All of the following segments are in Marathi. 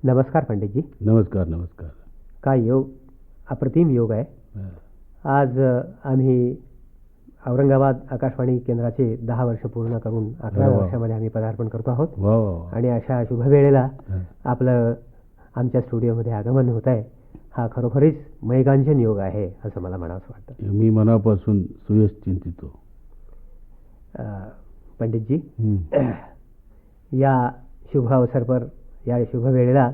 नमस्कार पंडितजी. नमस्कार नमस्कार. काय योग, अप्रतिम योग आहे. आज आम्ही औरंगाबाद आकाशवाणी केंद्राचे 10 वर्ष पूर्ण करून 11व्या वर्षामध्ये आम्ही पदार्पण करतो आहोत. वा वा वा. आणि अशा शुभवेळेला आपलं आमच्या स्टुडिओमध्ये आगमन होत आहे. हा खरोखरीच मैगांजन योग आहे असं मला म्हणावंसं वाटतं. मी मनापासून सुयश चिंतितो. पंडितजी, या शुभ अवसर पर, या शुभ वेळेला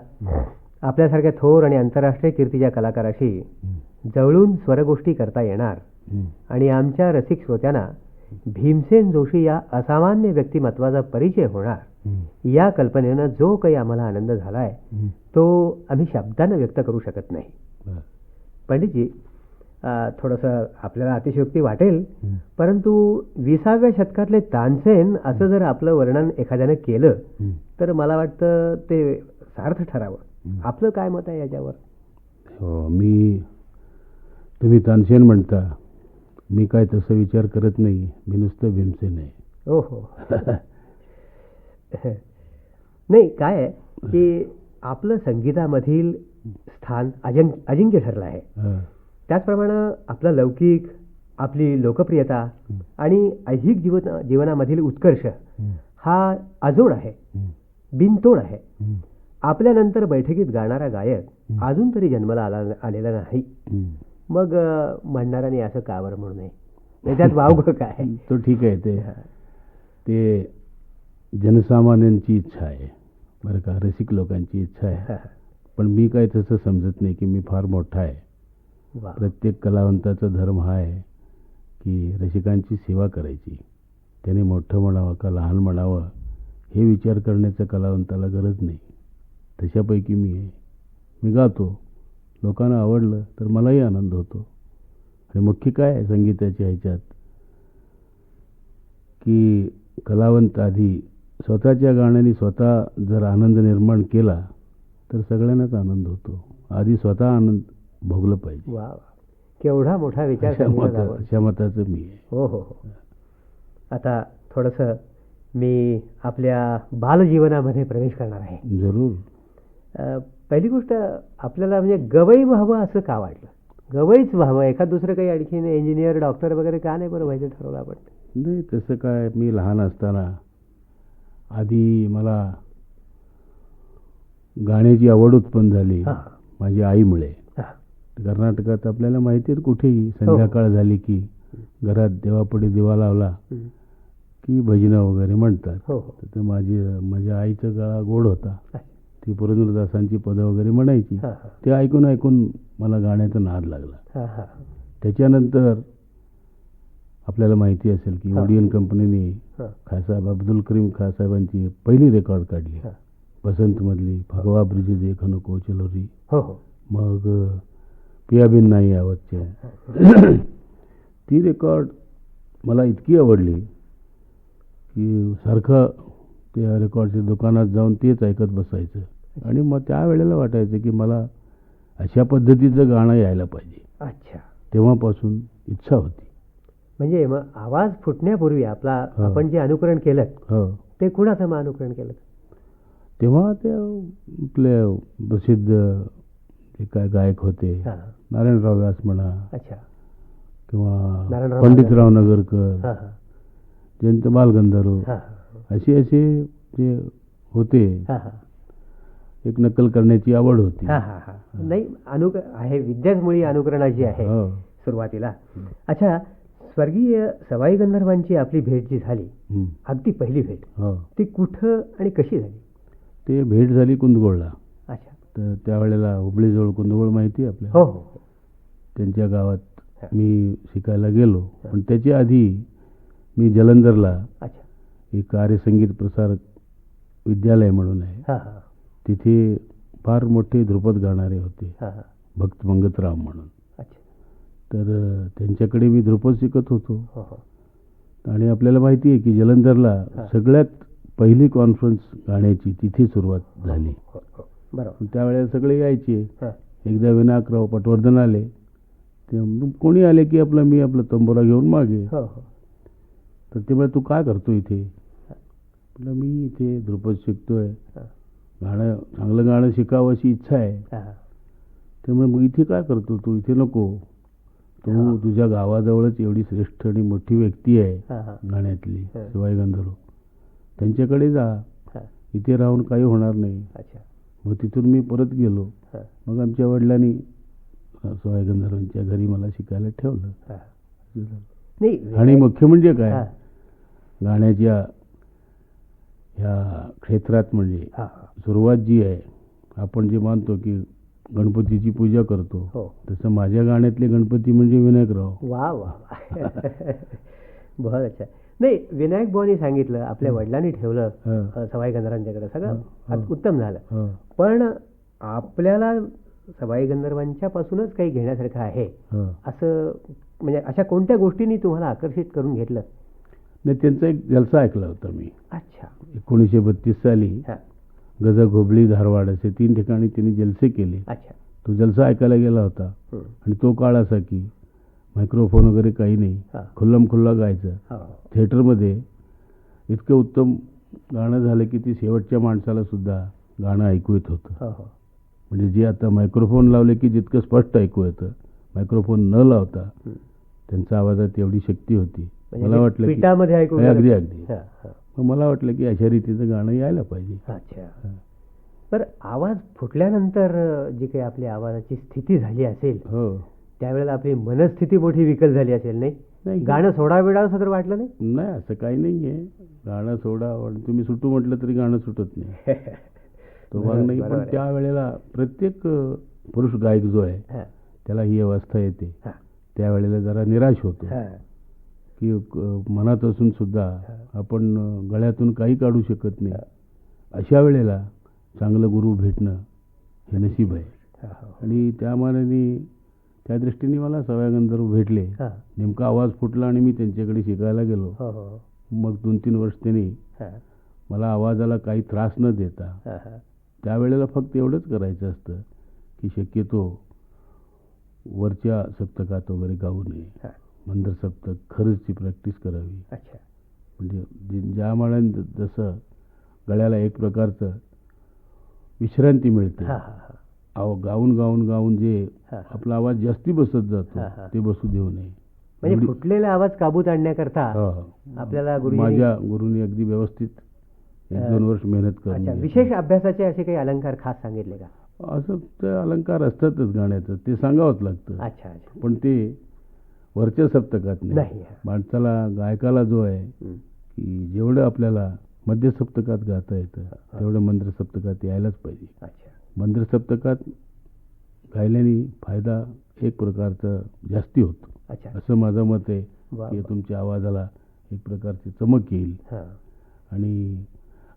आपल्यासारख्या थोर आणि आंतरराष्ट्रीय कीर्तीच्या कलाकाराशी जवळून स्वरगोष्टी करता येणार आणि आमच्या रसिक श्रोत्यांना भीमसेन जोशी या असामान्य व्यक्तिमत्वाचा परिचय होणार, या कल्पनेनं जो काही आम्हाला आनंद झालाय तो आम्ही शब्दानं व्यक्त करू शकत नाही. पंडितजी, थोडंसं आपल्याला अतिशयोक्ती वाटेल, परंतु 20व्या शतकातले तानसेन असं जर आपलं वर्णन एखाद्यानं केलं तर मला वाटतं ते सार्थ ठरावं. आपलं काय मत आहे याच्यावर? हो, तुम्ही तानसेन म्हणता, मी काय तसं विचार करत नाही. मी नुसतं भीमसेन आहे. हो हो. नाही, काय आहे की आपलं संगीतामधील स्थान अजिंक्य ठरलं आहे. त्याचप्रमाणे आपला लौकिक, आपली लोकप्रियता आणि ऐहिक जीवनामधील उत्कर्ष हा अजोड आहे, बिनतोड आहे. आपल्यानंतर बैठकीत गाणारा गायक अजून तरी जन्माला आलेला नाही. मग म्हणणाऱ्याने असं का बरं म्हणू नये? त्यात वावगं काय? तो ठीक आहे. ते जनसामान्यांची इच्छा आहे बरं का, रसिक लोकांची इच्छा आहे. पण मी काय तसं समजत नाही की मी फार मोठा आहे. प्रत्येक कलावंताचा धर्म हा आहे की रसिकांची सेवा करायची. त्याने मोठं म्हणावं का लहान म्हणावं हे विचार करण्याचं कलावंताला गरज नाही. तशापैकी मी आहे. मी गातो, लोकांना आवडलं तर मलाही आनंद होतो. आणि मुख्य काय आहे संगीताच्या ह्याच्यात की कलावंत आधी स्वतःच्या गाण्याने स्वतः जर आनंद निर्माण केला तर सगळ्यांनाच आनंद होतो. आधी स्वतः आनंद भोगलं पाहिजे. वा, केवढा मोठा विचार. अशा मताचं मी आहे. हो हो हो. आता थोडंसं मी आपल्या बालजीवनामध्ये प्रवेश करणार आहे. जरूर. पहिली गोष्ट, आपल्याला म्हणजे गवई व्हावं असं का वाटलं? गवईच व्हावं, एखाद दुसरं काही आणखीन इंजिनियर, डॉक्टर वगैरे का नाही बरं व्हायचं ठरवलं आपण? नाही, तसं काय, मी लहान असताना आधी मला गाण्याची आवड उत्पन्न झाली माझी आईमुळे. कर्नाटकात आपल्याला माहिती आहे, कुठेही संध्याकाळ झाली की घरात देवापुढे दिवा लावला की भजनं वगैरे म्हणतात. तर माझ्या आईचा गळा गोड होता. ती पुरंदरदासांची पदं वगैरे म्हणायची. ते ऐकून ऐकून मला गाण्याचा नाद लागला. त्याच्यानंतर आपल्याला माहिती असेल की ओडियन कंपनीने खासाहेब अब्दुल करीम खासाहेबांची पहिली रेकॉर्ड काढली, बसंतमधली भगवा ब्रिज देखनो कोचलोरी. मग पियाबिन नाही आवडचे. ती रेकॉर्ड मला इतकी आवडली की सारखं त्या रेकॉर्डच्या दुकानात जाऊन तेच ऐकत बसायचं. आणि मग त्यावेळेला वाटायचं की मला अशा पद्धतीचं गाणं यायला पाहिजे. अच्छा. तेव्हापासून इच्छा होती. म्हणजे मग आवाज फुटण्यापूर्वी आपण जे अनुकरण केलं ते कुणाचं मग अनुकरण केलं? तेव्हा ते आपले प्रसिद्ध जे काय गायक होते, नारायणराव व्यास म्हणा, किंवा पंडितराव नगरकर, जयंत बालगंधर्व, असे जे होते, एक नक्कल करण्याची आवड होती. नाही, आहे विद्याच मुळी अनुकरणाची आहे सुरुवातीला. अच्छा, स्वर्गीय सवाई गंधर्वांची आपली भेट जी झाली, अगदी पहिली भेट, ती कुठं आणि कशी झाली? ते भेट झाली कुंदगोळला. अच्छा. तर त्यावेळेला हुबळीजवळ कुंदगोळ माहिती आहे आपल्याला? हो हो. त्यांच्या गावात मी शिकायला गेलो. पण त्याच्या आधी मी जलंधरला एक कार्यसंगीत प्रसारक विद्यालय म्हणून आहे, तिथे फार मोठे ध्रुपद गाणारे होते, भक्त मंगतराव म्हणून. तर त्यांच्याकडे मी ध्रुपद शिकत होतो. आणि आपल्याला माहिती आहे की जलंधरला सगळ्यात पहिली कॉन्फरन्स गाण्याची तिथे सुरुवात झाली. त्यावेळेला सगळे यायचे. एकदा विनायकराव पटवर्धन आले, ते कोणी आले की मी आपला तंबोरा घेऊन मागे. तर ते तू काय करतो इथे? म्हटलं मी इथे ध्रुपद शिकतोय. गाणं चांगलं गाणं शिकावं अशी इच्छा आहे. हां, हां. त्यामुळे मग इथे काय करतो तू, इथे नको. तू तुझ्या गावाजवळच एवढी श्रेष्ठ आणि मोठी व्यक्ती आहे हां, हां. गाण्यातली, हं. शिवाई गंधर्व, त्यांच्याकडे जा. हां. इथे राहून काही होणार नाही. अच्छा. मग तिथून मी परत गेलो. हां, मग आमच्या वडिलांनी शिवाई गंधर्वांच्या घरी मला शिकायला ठेवलं. हां. नाही आणि मुख्य म्हणजे काय, हां, गाण्याच्या ह्या क्षेत्रात म्हणजे हां, हां. सुरुवात जी आहे, आपण जे मानतो की गणपतीची पूजा करतो, हो. तसं माझ्या गाण्यातले गणपती म्हणजे विनायकराव. वा वा वा. बहुत अच्छा. नाही, विनायक बुवांनी सांगितलं, आपल्या वडिलांनी ठेवलं हं. सवाई गंधर्वांच्याकडे, सगळं हं. उत्तम झालं. हं. पण आपल्याला सवाई गंधर्वांच्या पासूनच काही घेण्यासारखं आहे हं. असं, म्हणजे अशा कोणत्या गोष्टींनी तुम्हाला आकर्षित करून घेतलं? नाही, त्यांचा एक जलसा ऐकला होता मी अच्छा. 1932 साली. हां. गजग, हुबळी, धारवाड असे 3 ठिकाणी त्यांनी जलसे केले. अच्छा. तो जलसा ऐकायला गेला होता. हं. आणि तो काळ असा की मायक्रोफोन वगैरे काही नाही, हां. खुल्लम खुल्ला गायचं. हो. थिएटरमध्ये इतकं उत्तम गाणं झालं की ती शेवटच्या माणसाला सुद्धा गाणं ऐकू येत होतं. हो, हो. म्हणजे जे आता मायक्रोफोन लावले की जितकं स्पष्ट ऐकू येतं, मायक्रोफोन न लावता हं. त्यांच्या आवाजात एवढी शक्ती होती. म्हणजे मला वाटलं की पिठामध्ये ऐकू अगदी गेलं. अगदी. हां, हां. मग मला वाटलं की अशा रीतीचं गाणं यायला पाहिजे. अच्छा. हां. पण आवाज फुटल्यानंतर जी काही आपली आवाजाची स्थिती झाली असेल, हो. त्यावेळेला आपली मनस्थिती मोठी विकल झाली असेल, नाही? नाही. गाणं सोडावेळा असं तर वाटलं नाही? नाही, असं काही नाही आहे. गाणं सोडा, तुम्ही सुटू म्हटलं तरी गाणं सुटत नाही. तो भाग नाही. बरोबर पण आहे. त्यावेळेला प्रत्येक पुरुष गायक जो आहे हां, त्याला ही अवस्था येते. हां, त्यावेळेला जरा निराश होतो हां. की मनात असून सुद्धा आपण गळ्यातून काही काढू शकत नाही. अशा वेळेला चांगलं गुरु भेटणं हे नशीब आहे. हां, हो. आणि त्या मानाने त्या दृष्टीने मला सवाई गंधर्व भेटले. हां. नेमका आवाज फुटला आणि मी त्यांच्याकडे शिकायला गेलो. हो, हो. मग 2-3 वर्ष त्यांनी हां, मला आवाजाला काही त्रास न देता, हां, हां. त्यावेळेला फक्त एवढंच करायचं असतं की शक्यतो वरच्या सप्तकात वगैरे गाऊ नये. हां. मंदर सप्तक खरंचची प्रॅक्टिस करावी. अच्छा. म्हणजे ज्या मानाने जसं गळ्याला एक प्रकारचं विश्रांती मिळते, हां, हां, हां. गाऊन गाऊन गाऊन जे हां. आपला आवाज जास्ती बसत जातो हां, हां. ते बसू देऊ नये. म्हणजे एवढी- फुटलेला आवाज काबूत आणण्याकरता हो. आपल्याला गुरुजींनी माझ्या गुरुनी अगदी व्यवस्थित 1-2 वर्ष मेहनत करून अच्छा, घेतली. विशेष अभ्यासाचे असे काही अलंकार खास सांगितले का? असं ते अलंकार असतातच गाण्याचं, ते सांगावंच लागतं. अच्छा, अच्छा. पण ते वरच्या सप्तकात नाही. नाही. माणसाला, गायकाला जो आहे हं. की जेवढं आपल्याला मध्य सप्तकात गाता येतं तेवढं मंद्र सप्तकात यायलाच पाहिजे. अच्छा. मंद्र सप्तकात गायल्याने फायदा एक प्रकारचा जास्ती होतो, अच्छा. असं माझं मत आहे. वा, की वा. तुमच्या आवाजाला एक प्रकारची चमक येईल हां. आणि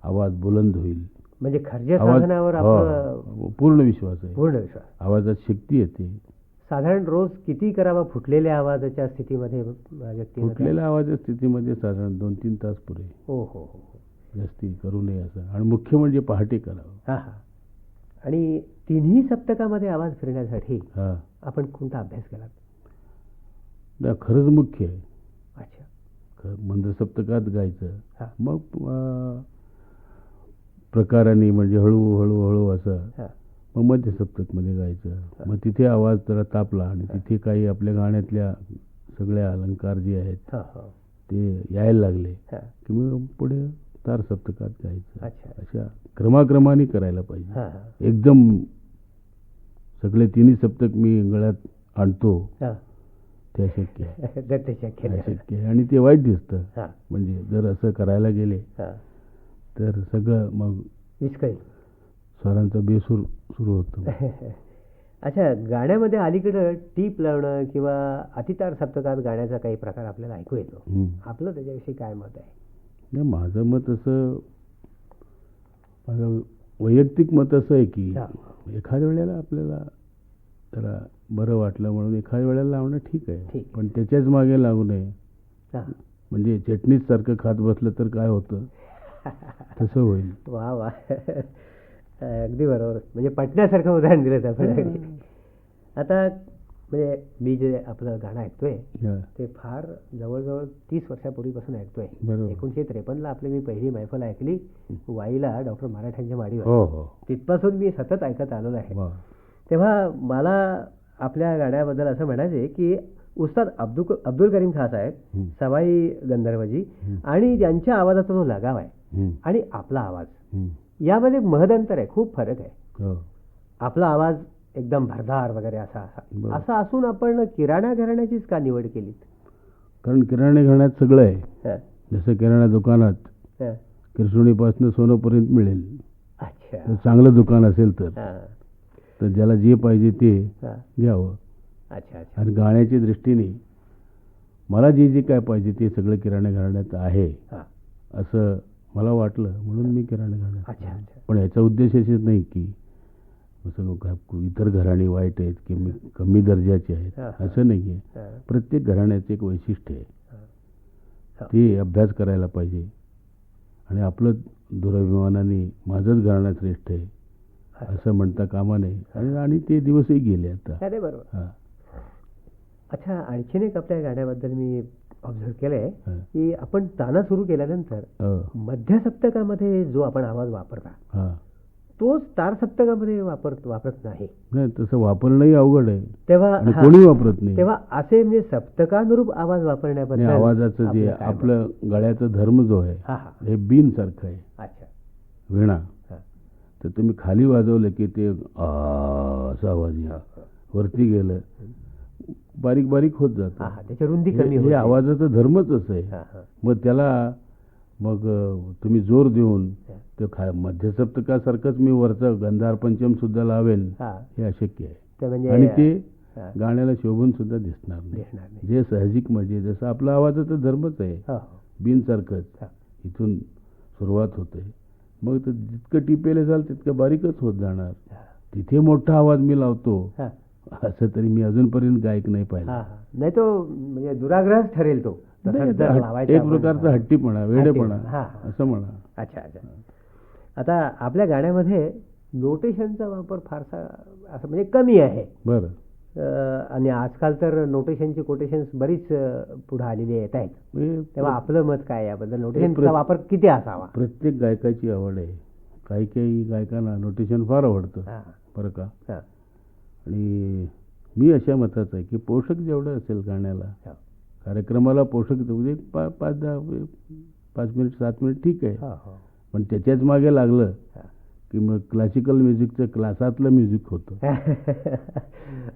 आवाज बुलंद होईल. म्हणजे खर्जे आवाज साधनावर आपलं हो, पूर्ण विश्वास आहे. पूर्ण विश्वास. आवाजात शक्ती येते. साधारण रोज किती करावा फुटलेल्या आवाजाच्या स्थितीमध्ये व्यक्तीनं? फुटलेल्या आवाजाच्या स्थितीमध्ये साधारण 2-3 तास पुरे, हो, हो, हो, हो. जास्ती करू नये असं. आणि मुख्य म्हणजे पहाटे करावं. हां, हां. आणि तिन्ही सप्तकामध्ये आवाज फिरण्यासाठी हां. आपण कोणता अभ्यास केला? नाही, खरंच मुख्य आहे. अच्छा. मंद सप्तकात गायचं. हां. मग प्रकाराने म्हणजे हळूहळू हळू असं हां. मग मध्य सप्तकमध्ये गायचं. मग तिथे आवाज जरा तापला आणि तिथे काही आपल्या गाण्यातल्या सगळ्या अलंकार जे आहेत हां, हां. ते यायला लागले हां. की मग पुढे तार सप्तकात गायचं. अच्छा. अशा क्रमाक्रमाने करायला पाहिजे. हां, हां. एकदम सगळे तिन्ही सप्तक मी गळ्यात आणतो हां. ते अशक्य आहे. दत्त शक्य नाही. अशक्य आहे आणि ते वाईट दिसतं. हां. म्हणजे जर असं करायला गेले हां. तर सगळं मग विस्कळीत. स्वरांचा बेसूर सुरू होतो. अच्छा, गाण्यामध्ये अलीकडं टीप लावणं किंवा अतितार सप्तकात गाण्याचा काही प्रकार आपल्याला ऐकू येतो. हं. आपलं त्याच्याविषयी काय मत आहे? नाही, माझं मत असं, माझं वैयक्तिक मत असं आहे की हां. एखाद्या वेळेला आपल्याला जरा बरं वाटलं म्हणून एखाद्या वेळेला लावणं ठीक ठीक आहे, आहे. पण त्याच्याच मागे लागू नये. हां. म्हणजे चटणीच सारखं खात बसलं तर काय होतं तसं होईल. वा वा. अगदी बरोबर. म्हणजे पटण्यासारखं उदाहरण दिलं आपण. आता म्हणजे मी जे आपलं गाणं ऐकतोय हा, ते फार जवळजवळ 30 वर्षापूर्वीपासून ऐकतोय. बरोबर. 1953ला आपली मी पहिली मैफल ऐकली वाईला डॉक्टर मराठ्यांच्या माडीवर. हो हो तिथपासून मी सतत ऐकत आलेलो आहे. वा. तेव्हा मला आपल्या गाण्याबद्दल असं म्हणायचे की उस्ताद अब्दुल करीम खान साहेब, हं. सवाई गंधर्वजी आणि ज्यांच्या आवाजाचा जो लगाव आहे हं, आणि आपला आवाज हं. यामध्ये महदंतर आहे, खूप फरक आहे. हो. आपला आवाज एकदम भरदार वगैरे असा बरं. असा असून आपण किराणा घराण्याचीच का निवड केली? कारण किराणा घराण्यात सगळं आहे. हं, जसं किराणा दुकानात हं. किरसुणीपासून सोनंपर्यंत मिळेल. अच्छा. तर चांगलं दुकान असेल तर हं, तर ज्याला जे पाहिजे ते हं. घ्यावं. अच्छा अच्छा. आणि गाण्याच्या दृष्टीने मला जे जे काय पाहिजे ते सगळं किराणा घराण्यात आहे हं. असं मला वाटलं, म्हणून मी किराणा घराण्यात अच्छा गेलो. अच्छा. पण याचा उद्देश असेच नाही की इतर घराणी वाईट आहेत की कमी दर्जाचे आहेत, हा, हा. असं नाही आहे. हं, प्रत्येक घराण्याचं एक वैशिष्ट्य आहे, हं. ते अभ्यास करायला पाहिजे. आणि आपलं दुराभिमानाने माझंच घराणं श्रेष्ठ आहे असं म्हणता कामा नये. आणि ते दिवसही गेले आता. अरे बरोबर. हा. अच्छा, आणखीन एक आपल्या गाण्याबद्दल मी ऑब्झर्व केलंय हं. की आपण ताना सुरू केल्यानंतर हो. मध्य सप्तकामध्ये जो आपण आवाज वापरता हा. तोच तार सप्तकामध्ये वापरत नाही. नाही, तसं वापरणंही अवघड आहे तेव्हा आणि हा, कोणी वापरत नाही. तेव्हा असे म्हणजे सप्तकानुरूप आवाज वापरण्याबद्दल आणि आवाजाचं जे आपलं काय मत? आपलं गळ्याचं धर्म जो आहे हा हा. हे बीन सारखं आहे. अच्छा. वीणा. हा. तर तुम्ही खाली वाजवलं की ते असा आवाज येईल. वरती गेलं बारीक बारीक होत जातं. हा हा. त्याची रुंदी कमी हे होते. आवाजाचं धर्मच असं आहे. हा हा. मग त्याला तुम्ही जोर देऊन हा. ते मध्यसप्तकासारखंच मी वरचा गंधार पंचम सुद्धा लावेल हा. हे अशक्य आहे. ते म्हणजे आणि ते हा. गाण्याला शोभून सुद्धा दिसणार नाही. दिसणार नाही. जे साहजिक म्हणजे जसं आपला आवाजाचा धर्मच आहे, हो, हो. बिनसारखंच. हा. इथून सुरुवात होते, मग तर जितकं टिपेल जाल तितकं बारीकच होत जाणार. हा. तिथे मोठा आवाज मी लावतो हा. असं तरी मी अजूनपर्यंत गायक नाही हा, पाहिला. हा. नाही तो म्हणजे दुराग्रहच ठरेल तो. तसं नाही, जर लावायचा एक आपण. प्रकारचा हट्टीपणा, वेडेपणा हा, हा. असं म्हणा. अच्छा अच्छा. आता आपल्या गाण्यामध्ये नोटेशनचा वापर फारसा असं म्हणजे कमी आहे. बरं. आणि आजकाल तर नोटेशनची कोटेशन्स बरीच पुढे आलेली येत आहेत. तेव्हा आपलं मत काय आहे याबद्दल? नोटेशनचा वापर किती असावा? प्रत्येक गायकाची आवड आहे. काही काही गायकांना नोटेशन फार आवडतं, हा, बरं का. हा. आणि मी अशा मताचा आहे की पोषक जेवढं असेल गाण्याला, हा. कार्यक्रमाला पोषक म्हणजे 5 मिनिट 7 मिनिट ठीक आहे. हो, हो. पण त्याच्याच मागे लागलं हा. की मग क्लासिकल म्युझिकचं क्लासातलं म्युझिक होतं.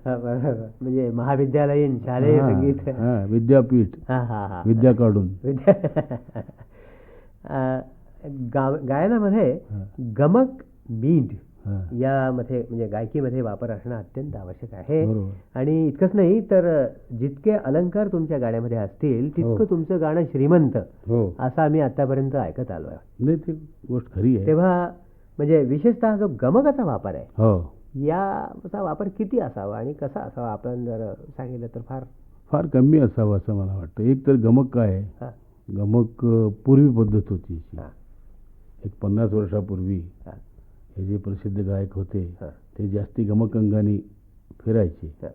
हा, बरोबर. म्हणजे महाविद्यालयीन शालेय संगीत. हा, विद्यापीठ, हा हा हा. विद्या काढून. गायनामध्ये हा. गमक बीट हा. यामध्ये म्हणजे गायकीमध्ये वापर असणं अत्यंत आवश्यक आहे. बरोबर. आणि इतकंच नाही तर जितके अलंकार तुमच्या गाण्यामध्ये असतील तितकं हो. तुमचं गाणं श्रीमंत हो. असं आम्ही आतापर्यंत ऐकत आलो आहे. नाही, ती गोष्ट खरी आहे. तेव्हा म्हणजे विशेषतः जो गमकाचा वापर आहे हो. याचा वापर किती असावा आणि कसा असावा आपण जर सांगितलं तर फार कमी असावं असं मला वाटतं. एक तर गमक काय आहे, हा, गमक पूर्वी पद्धत होती अशी. हा, एक 50 वर्षापूर्वी हा, हे जे प्रसिद्ध गायक होते हा, ते जास्ती गमक अंगाने फिरायचे. हा,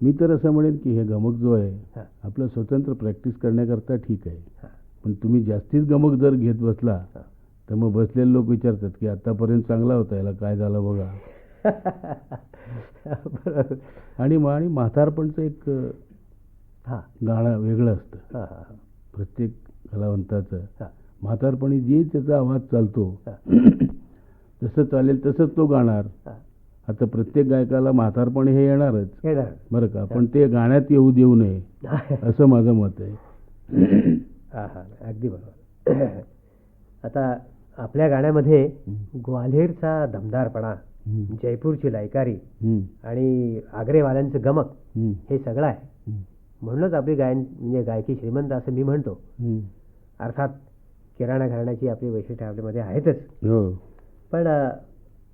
मी तर असं म्हणेन की हे गमक जो आहे हा, आपलं स्वतंत्र प्रॅक्टिस करण्याकरता ठीक आहे. हा. पण तुम्ही जास्तीच गमक जर घेत बसला हा. तर मग बसलेले लोक विचारतात की आतापर्यंत चांगला होता, याला काय झालं बघा. बरोबर. आणि म्हातारपणचं एक हा, गाणं वेगळं असतं. हा, हा, हा. प्रत्येक कलावंताचं हा. म्हातारपणी जे त्याचा आवाज चालतो हा. जसं चालेल तसंच तो गाणार. हा. आता प्रत्येक गायकाला म्हातारपणी हे येणारच, येणार. बरं का. पण ते गाण्यात येऊ देऊ नये असं माझं मत आहे. हा हा, अगदी बरोबर. आता आपल्या गाण्यामध्ये ग्वाल्हेरचा दमदारपणा, जयपूरची लायकारी आणि आग्रेवाल्यांचं गमक हे सगळं आहे. म्हणूनच आपली म्हणजे गायकी श्रीमंत असं मी म्हणतो. अर्थात किराणा घराण्याची आपली वैशिष्ट्य आपल्यामध्ये आहेतच. हो. पण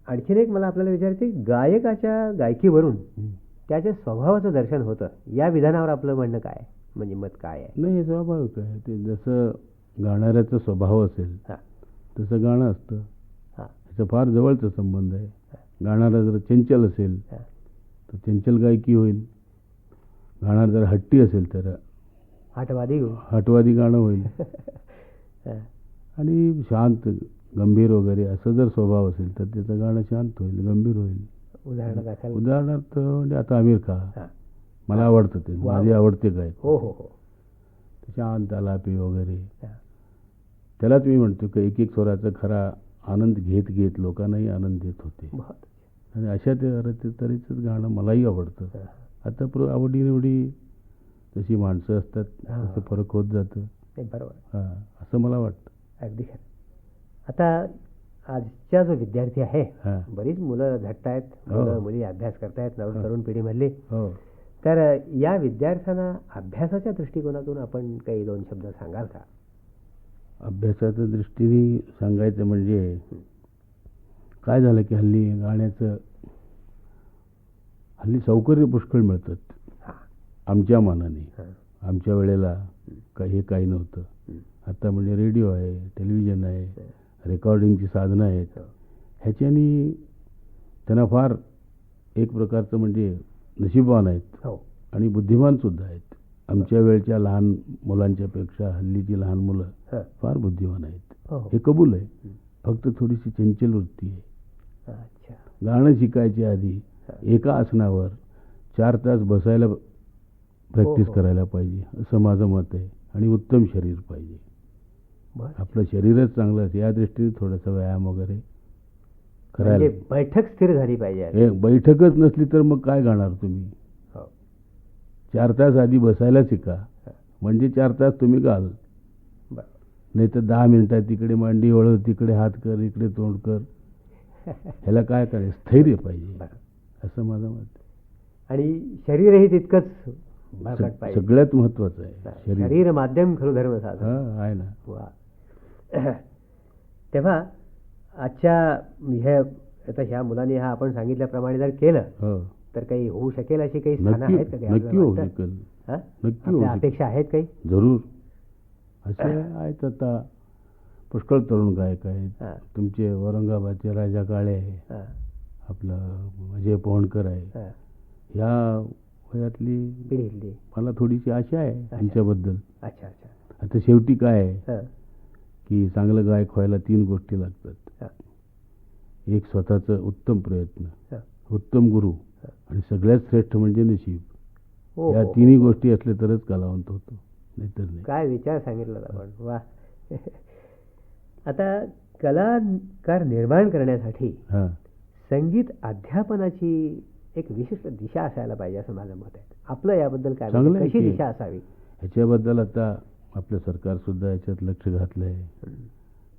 आणखीन एक मला आपल्याला विचारायचं की गायकाच्या गायकीवरून त्याच्या स्वभावाचं दर्शन होतं. या विधानावर आपलं म्हणणं काय, म्हणजे मत काय आहे? नाही, हे स्वाभाविक आहे. ते जसं गाणाऱ्याचा स्वभाव असेल हा, तसं गाणं असतं. हा, त्याचा फार जवळचा संबंध आहे. गाणारा जर चंचल असेल हा, तर चंचल गायकी होईल. गाणं जर हट्टी असेल तर आठवादी घेऊ. हटवादी गाणं होईल. हा. आणि शांत गंभीर वगैरे असं जर स्वभाव असेल तर त्याचं गाणं शांत होईल, गंभीर होईल. उदाहरण दाखल. उदाहरणार्थ म्हणजे आता आमिर खान हा. मला आवडतं, ते वा. माझे आवडते गायक. हो हो हो. शांत आलापी वगैरे. हा. त्यालाच मी म्हणतो की एक एक स्वराचा खरा आनंद घेत घेत लोकांनाही आनंद देत होते. बहुत. आणि अशा तऱ्हेचंच गाणं मलाही आवडतं. हा. आता आवडीनिवडी जशी माणसं असतात हा. तसं फरक होत जातं. नाही, बरोबर. हां, असं मला वाटतं. अगदी खरं. आता आजचा जो विद्यार्थी आहे, हां. बरीच मुलं झटत आहेत, हो. मुलं मुली अभ्यास करतायत, हो. तरुण पिढीमधली. हो. तर या विद्यार्थ्यांना अभ्यासाच्या दृष्टिकोनातून आपण काही दोन शब्द सांगाल का? अभ्यासाच्या दृष्टीने सांगायचं म्हणजे काय झालं की हल्ली सौकर्य पुष्कळ मिळतात हा. आमच्या मानाने. हा. आमच्या वेळेला हे काही नव्हतं. आता म्हणजे रेडिओ आहे, टेलिव्हिजन आहे, रेकॉर्डिंगची साधनं आहेत. हो. ह्याच्यानी त्यांना फार एक प्रकारचं म्हणजे नशीबवान आहेत हो. आणि बुद्धिमानसुद्धा आहेत. आमच्या वेळच्या लहान मुलांच्या पेक्षा हल्लीची लहान मुलं हा. फार बुद्धिमान आहेत. हो, हो. हे कबूल आहे. फक्त थोडीशी चंचल वृत्ती आहे. अच्छा. गाणं शिकायच्या आधी एका आसनावर 4 तास बसायला प्रॅक्टिस हो. करायला पाहिजे, असं माझं मत आहे. आणि उत्तम शरीर पाहिजे. बरं. आपलं शरीरच चांगलं असेल या दृष्टीने थोडासा व्यायाम वगैरे करायला. म्हणजे बैठक स्थिर झाली पाहिजे आधी. बैठकच नसली तर मग काय गाणार तुम्ही? हो. 4 तास आधी बसायला शिका, म्हणजे 4 तास तुम्ही गाल. बरं. नाही तर 10 मिनिटात तिकडे मांडी वळव, तिकडे हात कर, इकडे तोंड कर. ह्याला काय करायचं? स्थैर्य पाहिजे, बरं. असं माझं मत आहे. आणि शरीरही तितकंच बळकट पाहिजे. सगळ्यात महत्वाचं आहे शरीर माध्यम खरु धर्म साधन. हां, आहे ना. वा. तेव्हा आजच्या आता ह्या मुलांनी आपण सांगितल्याप्रमाणे जर केलं हो. तर काही होऊ शकेल अशी काही स्थानं आहेत का? काही नक्की होऊ आपल्याला वाटतं? शकेल. हा? नक्की होऊ आपल्या शकेल. अपेक्षा आहेत काही? जरूर. असे आहेत आता पुष्कळ तरुण गायक आहेत. हा. तुमचे औरंगाबादचे राजा काळे आहे, हा. आपलं अजय पोहणकर आहे. हा. ह्या वयातली पिढीतली. मला थोडीशी आशा आहे त्यांच्याबद्दल. अच्छा अच्छा. आता शेवटी काय आहे हा. की चांगलं गायक व्हायला 3 गोष्टी लागतात. हा. एक स्वतःचं उत्तम प्रयत्न, हा. उत्तम गुरु, हा. आणि सगळ्यात श्रेष्ठ म्हणजे नशीब. हो, या हो, तिन्ही हो. गोष्टी असल्या तरच कलावंत होतो, नाहीतर नाही. काय विचार सांगितला आपण. वा. आता कलाकार निर्माण करण्यासाठी हां. संगीत अध्यापनाची एक विशिष्ट दिशा असायला पाहिजे असं माझं मत आहे. आपलं याबद्दल काय मत चांगलं आहे? आहे कशी की दिशा असावी? ह्याच्याबद्दल आता आपलं सरकारसुद्धा याच्यात लक्ष घातलं आहे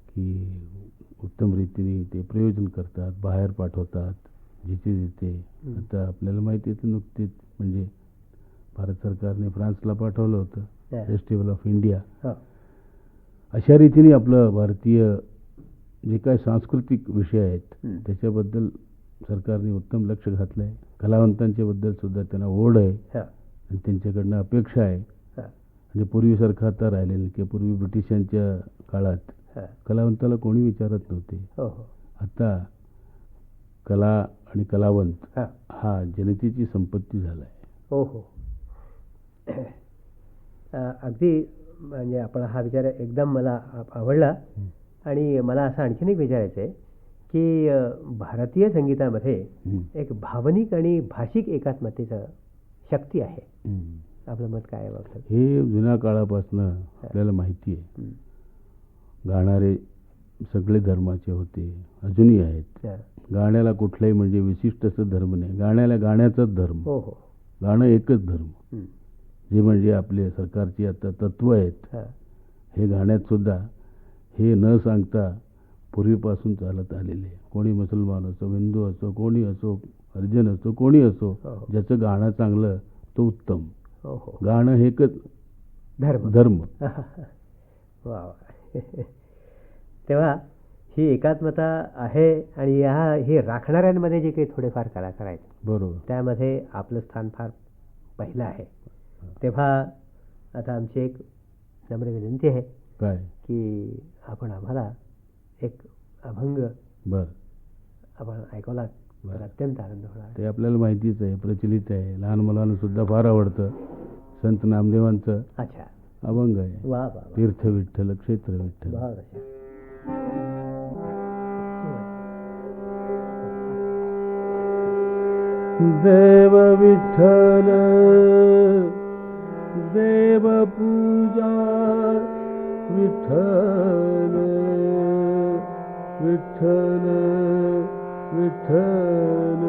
की उत्तम रीतीने ते प्रयोजन करतात, बाहेर पाठवतात जिथे जिथे. आता आपल्याला माहिती आहे नुकतीच म्हणजे भारत सरकारने फ्रान्सला पाठवलं होतं फेस्टिवल ऑफ इंडिया. हो. अशा रीतीने आपलं भारतीय जे काय सांस्कृतिक विषय आहेत त्याच्याबद्दल सरकारने उत्तम लक्ष घातलं आहे. कलावंतांच्या बद्दल सुद्धा त्यांना ओढ आहे हा. आणि त्यांच्याकडनं अपेक्षा आहे. हा. म्हणजे पूर्वीसारखं आता राहिलेलं की पूर्वी ब्रिटिशांच्या काळात हा. कलावंताला कोणी विचारत नव्हते. हो हो. आता कला आणि कलावंत हा. हा जनतेची संपत्ती झाला आहे. हो हो. अगदी म्हणजे आपण हा विचार एकदम मला आवडला. आणि मला असं आणखीन एक विचारायचं आहे की भारतीय संगीतामध्ये एक भावनिक आणि भाषिक एकात्मतेचं शक्ती आहे. आपलं मत काय आहे बाबा? हे जुन्या काळापासून आपल्याला माहिती आहे. गाणारे सगळे धर्माचे होते, अजूनही आहेत. गाण्याला कुठलाही म्हणजे विशिष्ट असं धर्म नाही. गाण्याला गाण्याचाच धर्म. हो हो. गाणं एकच धर्म. जे म्हणजे आपले सरकारची आता तत्व आहेत हे गाण्यात सुद्धा हे न सांगता पूर्वीपासून चालत आलेले. कोणी मुसलमान असो, हिंदू असो, कोणी असो, हरिजन असो, कोणी असो, ज्याचं गाणं चांगलं तो उत्तम. गाणं हे एकच धर्म. वा. तेव्हा ही एकात्मता आहे आणि हे राखणाऱ्यांमध्ये जे काही थोडेफार कलाकार आहेत बरोबर त्यामध्ये आपलं स्थान फार पहिलं आहे. तेव्हा आता आमची एक नम्र विनंती आहे काय की आपण आम्हाला एक अभंग बर आपण ऐकवला तर अत्यंत आनंद होणार. ते आपल्याला माहितीच आहे, प्रचलित आहे. लहान मुलांना सुद्धा फार आवडतं. संत नामदेवांचं अच्छा, अभंग आहे, वा वा वा. तीर्थ विठ्ठल क्षेत्र विठ्ठल. वा अच्छा. देव विठ्ठल देव पूजा विठ्ठल विठ्ठल विठ्ठल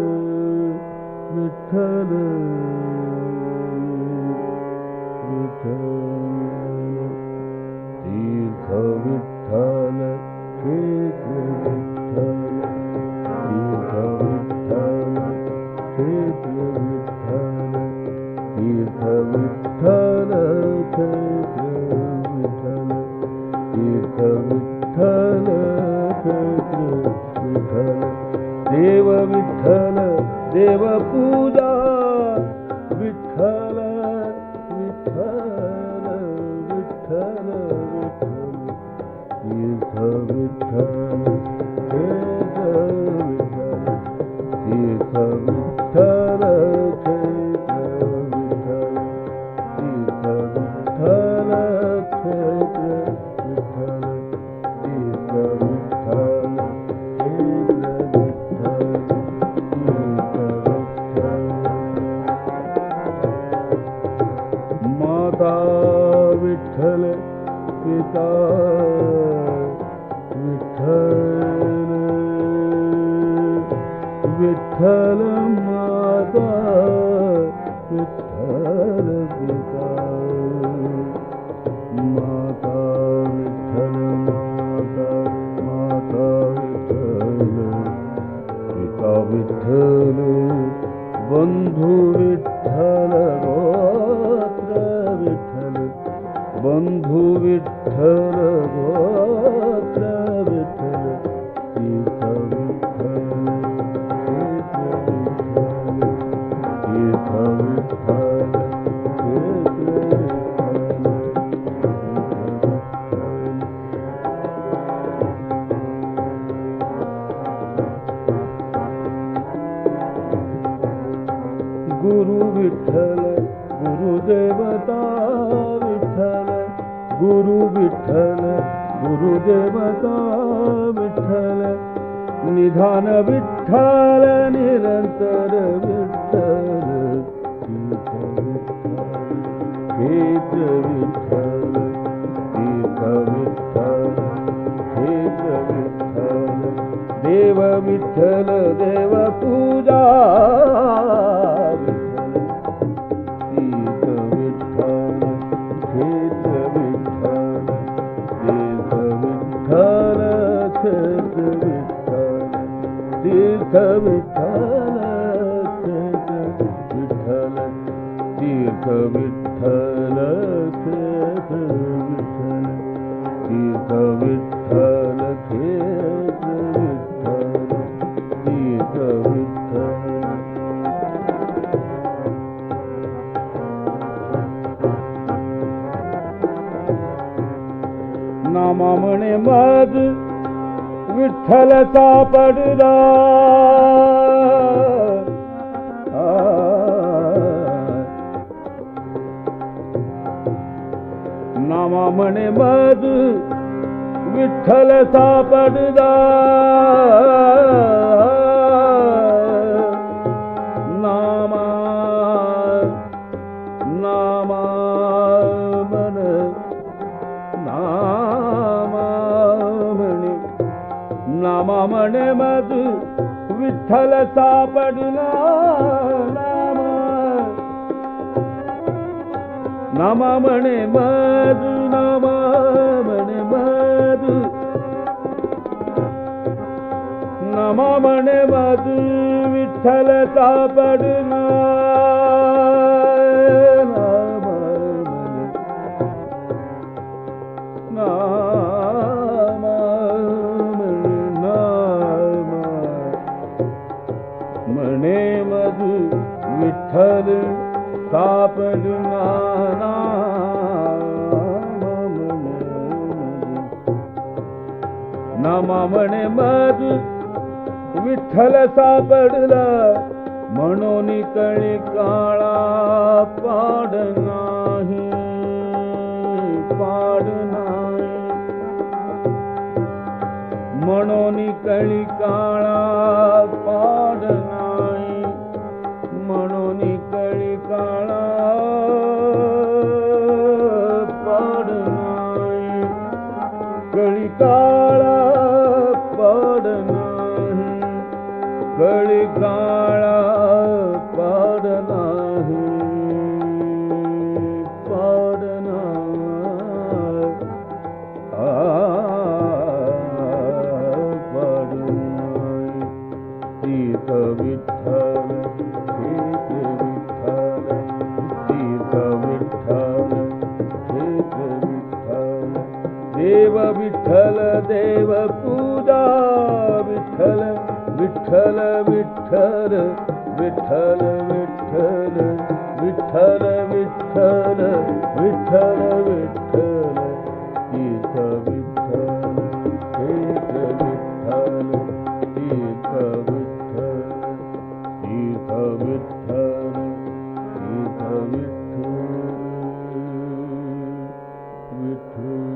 विठ्ठल विठ्ठल तीर्थ विठ्ठल क्षेत्र विठ्ठल तीर्थ विठ्ठल क्षेत्र विठ्ठल तीर्थ विठ्ठल क्षेत्र विठ्ठल तीर्थ विठ्ठल क्षेत्र विठ्ठल देव विठ्ठल देव पूजा विठ्ठल विठ्ठल विठ्ठल विठ्ठल तीर्थ विठ्ठल क्षेत्र विठ्ठल तीर्थ विठ्ठल क्षेत्र विठ्ठल तीर्थ विठ्ठल क्षेत्र विठ्ठल तीर्थ विठ्ठल क्षेत्र विठ्ठल तीर्थ विठ्ठल. माता विठ्ठल पिता विठ्ठल विठ्ठल माता विठ्ठल पिता माता विठ्ठल माता माता विठ्ठल पिता विठ्ठल बंधू विठ्ठल गोत्र विठ्ठल बंधू विठ्ठल गोत्र विठ्ठल तीर्थ विठ्ठल तीर्थ विठ्ठल गुरु विठ्ठल गुरुदेवता विठ्ठल गुरु विठ्ठल गुरुदेवता विठ्ठल निधान विठ्ठल निरंतर विठ्ठल तीर्थ विठ्ठल क्षेत्र विठ्ठल तीर्थ विठ्ठल क्षेत्र विठ्ठल देव विठ्ठल देव पूजा विठ्ठल तीर्थ विठ्ठल क्षेत्र विठ्ठल तीर्थ विठ्ठल क्षेत्र विठ्ठल तीर्थ विठ्ठल क्षेत्र विठ्ठल तीर्थ विठ्ठल क्षेत्र विठ्ठल तीर्थ विठ्ठल क्षेत्र विठ्ठल तीर्थ विठ्ठल. नामा म्हणे मज विठ्ठल सापडला नामा म्हणे मज विठ्ठल सापडला नामा नामा मन नामा म्हणे मज विठ्ठल सापडला नामा म्हणे मज नामा म्हणे मज नामा म्हणे मज विठ्ठल सापडला नामा म्हणे नामा म्हणे नामा म्हणे मज विठ्ठल सापडला नामा म्हणे मज विठ्ठल सापडला म्हणून कळी काळा पाड नाही, पाड नाही. म्हणून कळी काळा पाड नाही, म्हणून कळी काळा पाड नाही. कळी काळा पाड नाही, कळी काळा पाड नाही, पाड नाही. पाड नाही. तीर्थ विठ्ठल, तीर्थ विठ्ठल, तीर्थ विठ्ठल, तीर्थ विठ्ठल. देव विठ्ठल देव पूजा विठ्ठल, विठ्ठल विठ्ठल, विठ्ठल विठ्ठल, विठ्ठल विठ्ठल, विठ्ठल विठ्ठल. तीर्थ विठ्ठल, तीर्थ विठ्ठल, तीर्थ विठ्ठल, तीर्थ विठ्ठल, तीर्थ विठ्ठल, विठ्ठल.